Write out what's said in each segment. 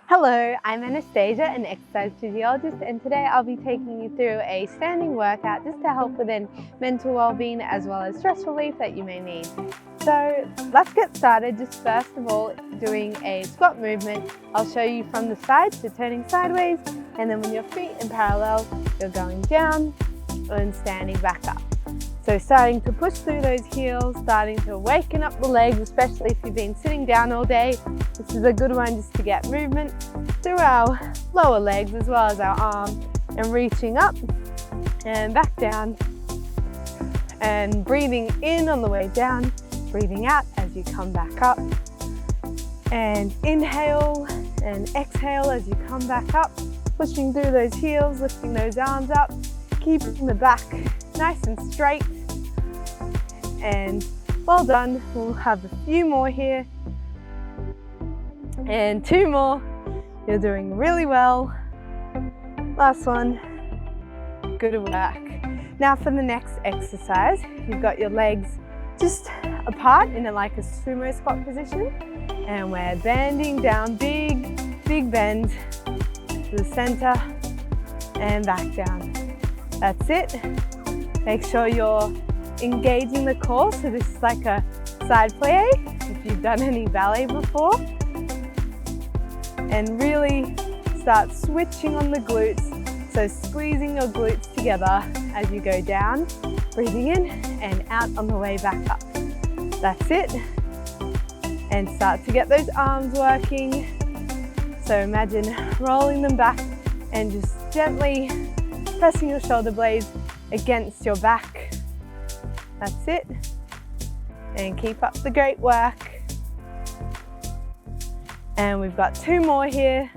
Hello, I'm Anastasia, an exercise physiologist, and today I'll be taking you through a standing workout just to help with mental well-being as well as stress relief that you may need. So let's get started. Just first of all, doing a squat movement. I'll show you from the side, so turning sideways, and then when your feet in parallel, you're going down and standing back up. So starting to push through those heels, starting to waken up the legs, especially if you've been sitting down all day. This is a good one just to get movement through our lower legs as well as our arms, and reaching up and back down and breathing in on the way down, breathing out as you come back up, and inhale and exhale as you come back up, pushing through those heels, lifting those arms up, keeping the back nice and straight. And well done. We'll have a few more here and two more. You're doing really well. Last one. Good work. Now for the next exercise, you've got your legs just apart in like a sumo squat position, and we're bending down, big bend to the center and back down. That's it. Make sure you're engaging the core, so this is like a side plie if you've done any ballet before, and really start switching on the glutes, so squeezing your glutes together as you go down, breathing in and out on the way back up. That's it. And start to get those arms working, so imagine rolling them back and just gently pressing your shoulder blades against your back. That's it. And keep up the great work. And we've got two more here.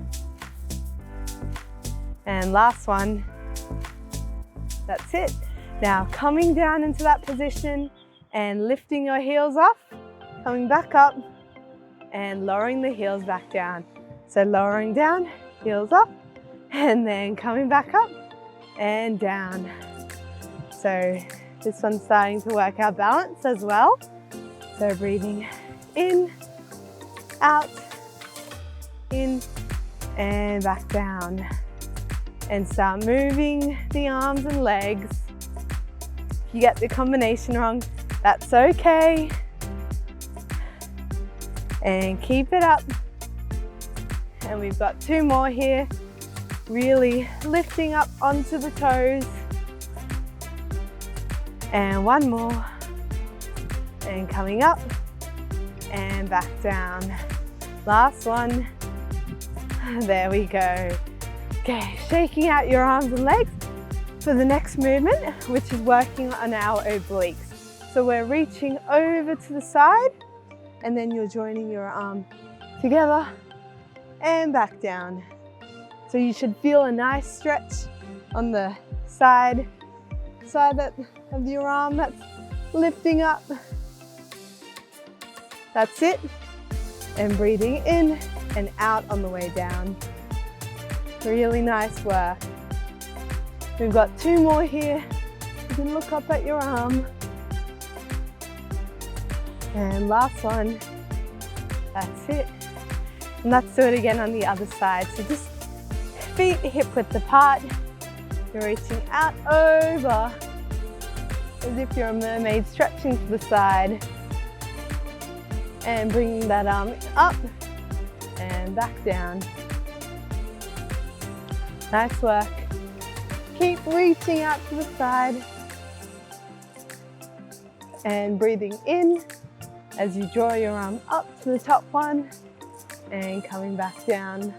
And last one. That's it. Now coming down into that position and lifting your heels off, coming back up and lowering the heels back down. So lowering down, heels up, and then coming back up and down. So this one's starting to work our balance as well. So breathing in, out, in, and back down. And start moving the arms and legs. If you get the combination wrong, that's okay. And keep it up. And we've got two more here. Really lifting up onto the toes. And one more. And coming up and back down. Last one. There we go. Okay, shaking out your arms and legs for the next movement, which is working on our obliques. So we're reaching over to the side, and then you're joining your arm together and back down. So you should feel a nice stretch on the side of your arm that's lifting up. That's it. And breathing in and out on the way down. Really nice work. We've got two more here. You can look up at your arm. And last one. That's it. And let's do it again on the other side. So just feet hip width apart. You're reaching out over as if you're a mermaid, stretching to the side. And bringing that arm up and back down. Nice work. Keep reaching out to the side and breathing in as you draw your arm up to the top one and coming back down.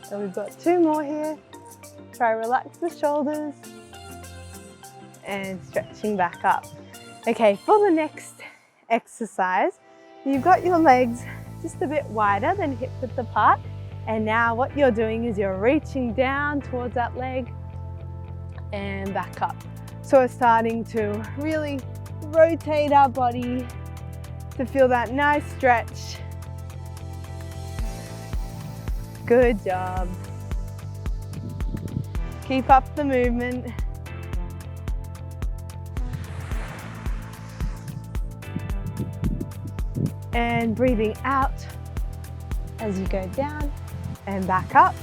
So we've got two more here. Try to relax the shoulders and stretching back up. Okay, for the next exercise, you've got your legs just a bit wider than hip width apart. And now what you're doing is you're reaching down towards that leg and back up. So we're starting to really rotate our body to feel that nice stretch. Good job. Keep up the movement. And breathing out as you go down and back up.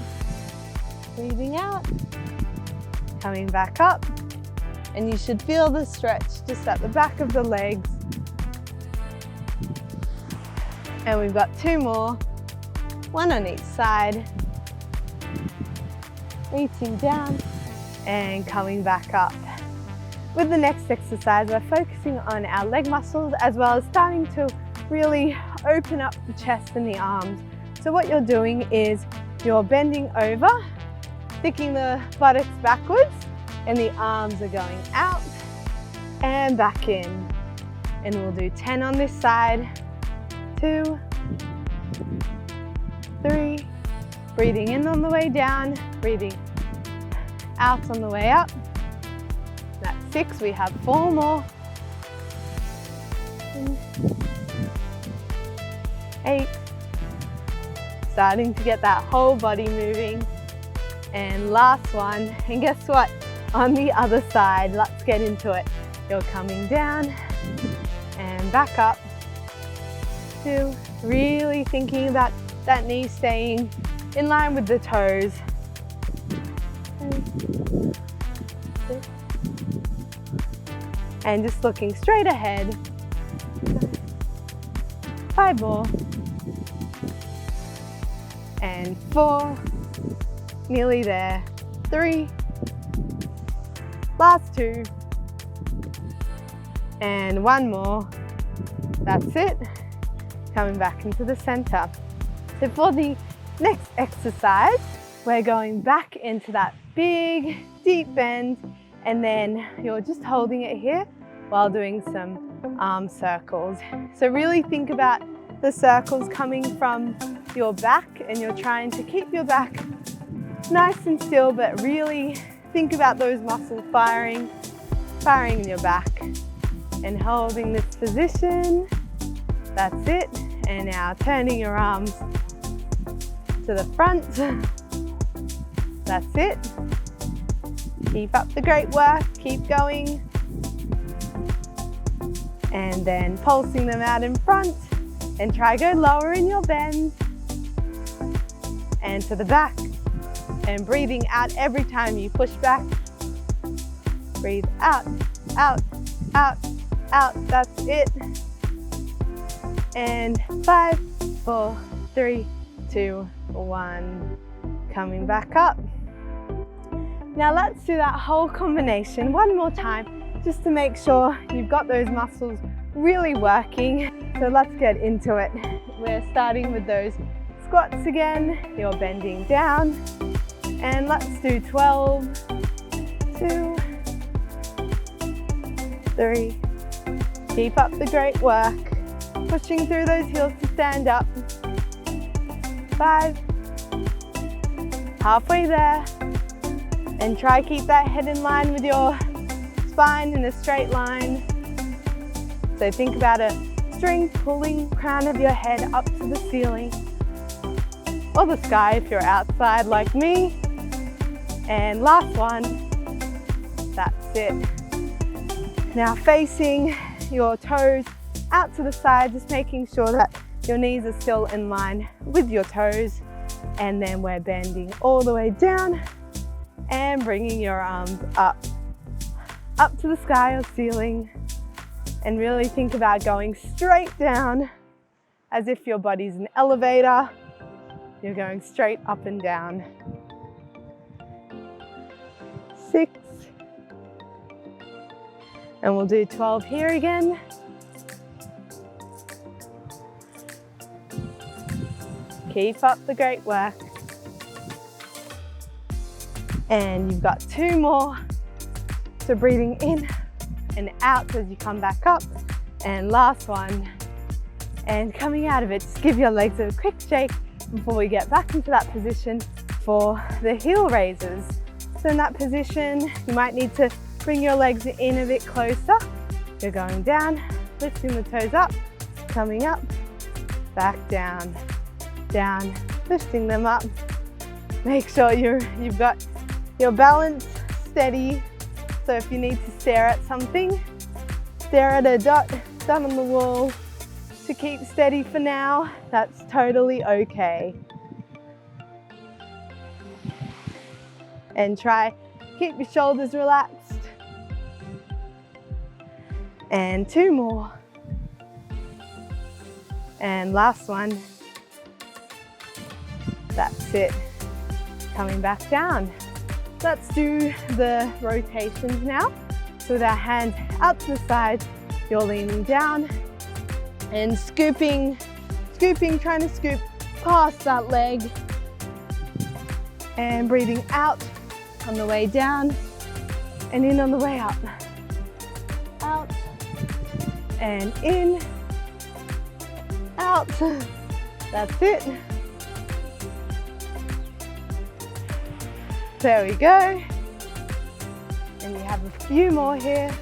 Breathing out, coming back up. And you should feel the stretch just at the back of the legs. And we've got 2 more, 1 on each side. Reaching down and coming back up. With the next exercise, we're focusing on our leg muscles as well as starting to really open up the chest and the arms. So what you're doing is you're bending over, sticking the buttocks backwards, and the arms are going out and back in. And we'll do 10 on this side. 2, 3, breathing in on the way down, breathing out on the way up. That's 6, we have 4 more. 8, starting to get that whole body moving. And last one, and guess what? On the other side, let's get into it. You're coming down and back up. 2, really thinking about that knee staying in line with the toes. 3, 6, and just looking straight ahead. 5 more. And 4, nearly there. 3, last 2, and 1 more. That's it. Coming back into the center. So for the next exercise, we're going back into that big, deep bend, and then you're just holding it here while doing some arm circles. So really think about the circles coming from your back, and you're trying to keep your back nice and still, but really think about those muscles firing in your back. And holding this position. That's it. And now turning your arms to the front. That's it. Keep up the great work. Keep going. And then pulsing them out in front. And try go lower in your bend. And to the back. And breathing out every time you push back. Breathe out, out, out, out. That's it. And 5, 4, 3, 2, 1. Coming back up. Now let's do that whole combination one more time, just to make sure you've got those muscles really working. So let's get into it. We're starting with those squats again. You're bending down. And let's do 12, 2, 3. Keep up the great work. Pushing through those heels to stand up. 5. Halfway there. And try keep that head in line with your spine in a straight line. So think about a string pulling crown of your head up to the ceiling. Or the sky if you're outside like me. And last one. That's it. Now facing your toes out to the side, just making sure that your knees are still in line with your toes. And then we're bending all the way down and bringing your arms up to the sky or ceiling. And really think about going straight down as if your body's an elevator. You're going straight up and down. 6. And we'll do 12 here again. Keep up the great work. And you've got 2 more. So breathing in and out as you come back up. And last one. And coming out of it, just give your legs a quick shake before we get back into that position for the heel raises. So in that position, you might need to bring your legs in a bit closer. You're going down, lifting the toes up, coming up, back down, down, lifting them up. Make sure you've got your balance steady. So if you need to stare at something, stare at a dot on the wall to keep steady for now. That's totally okay. And try, keep your shoulders relaxed. And 2 more. And last one. That's it. Coming back down. Let's do the rotations now. So with our hands out to the side, you're leaning down and scooping, trying to scoop past that leg. And breathing out on the way down and in on the way up. Out and in, out. That's it. There we go. And we have a few more here.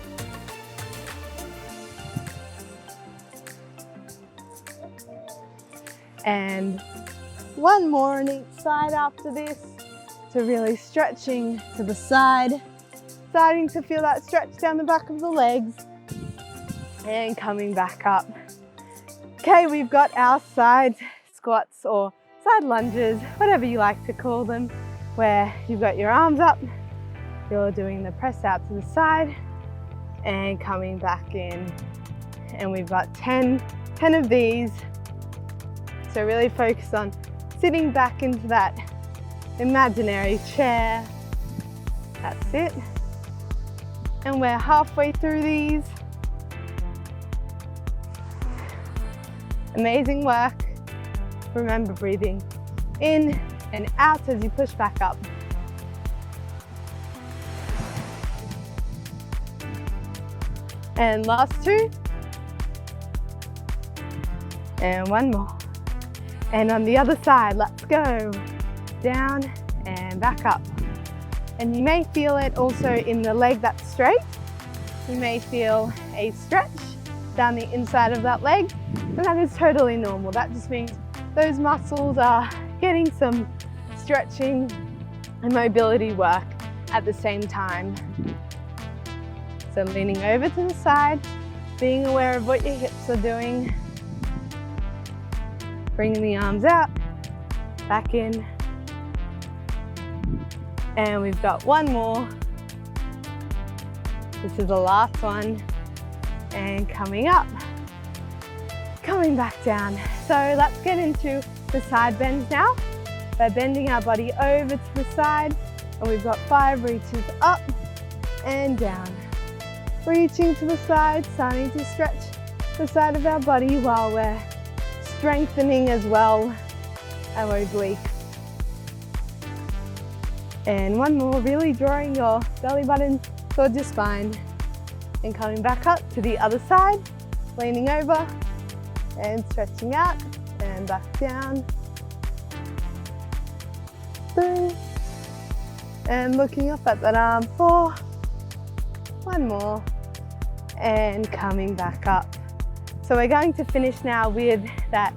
And one more on each side after this. So really stretching to the side, starting to feel that stretch down the back of the legs and coming back up. Okay, we've got our side squats or side lunges, whatever you like to call them, where you've got your arms up, you're doing the press out to the side and coming back in. And we've got 10 of these. So really focus on sitting back into that imaginary chair. That's it. And we're halfway through these. Amazing work. Remember breathing in and out as you push back up. And last 2. And 1 more. And on the other side, let's go. Down and back up. And you may feel it also in the leg that's straight. You may feel a stretch down the inside of that leg, and that is totally normal. That just means those muscles are getting some stretching and mobility work at the same time. So leaning over to the side, being aware of what your hips are doing, bringing the arms out, back in. And we've got 1 more. This is the last one. And coming up, coming back down. So let's get into the side bends now. By bending our body over to the side, and we've got 5 reaches up and down. Reaching to the side, starting to stretch the side of our body while we're strengthening as well our obliques. And 1 more, really drawing your belly button towards your spine and coming back up to the other side, leaning over and stretching out and back down. Boom. And looking up at that arm. 4, 1 more, and coming back up. So we're going to finish now with that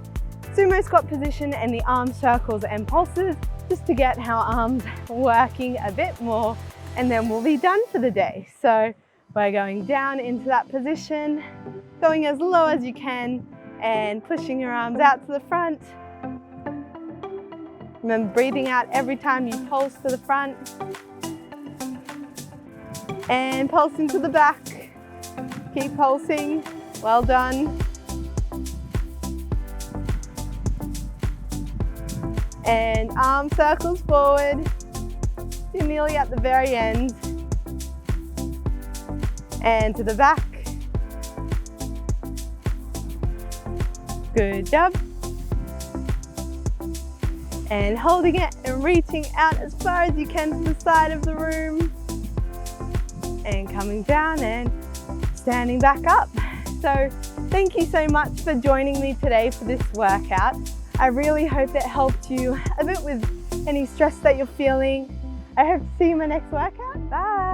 sumo squat position and the arm circles and pulses, just to get our arms working a bit more, and then we'll be done for the day. So we're going down into that position, going as low as you can and pushing your arms out to the front. Remember breathing out every time you pulse to the front and pulsing to the back. Keep pulsing. Well done. And arm circles forward. You're nearly at the very end. And to the back. Good job. And holding it and reaching out as far as you can to the side of the room. And coming down and standing back up. So thank you so much for joining me today for this workout. I really hope it helped you a bit with any stress that you're feeling. I hope to see you in my next workout. Bye.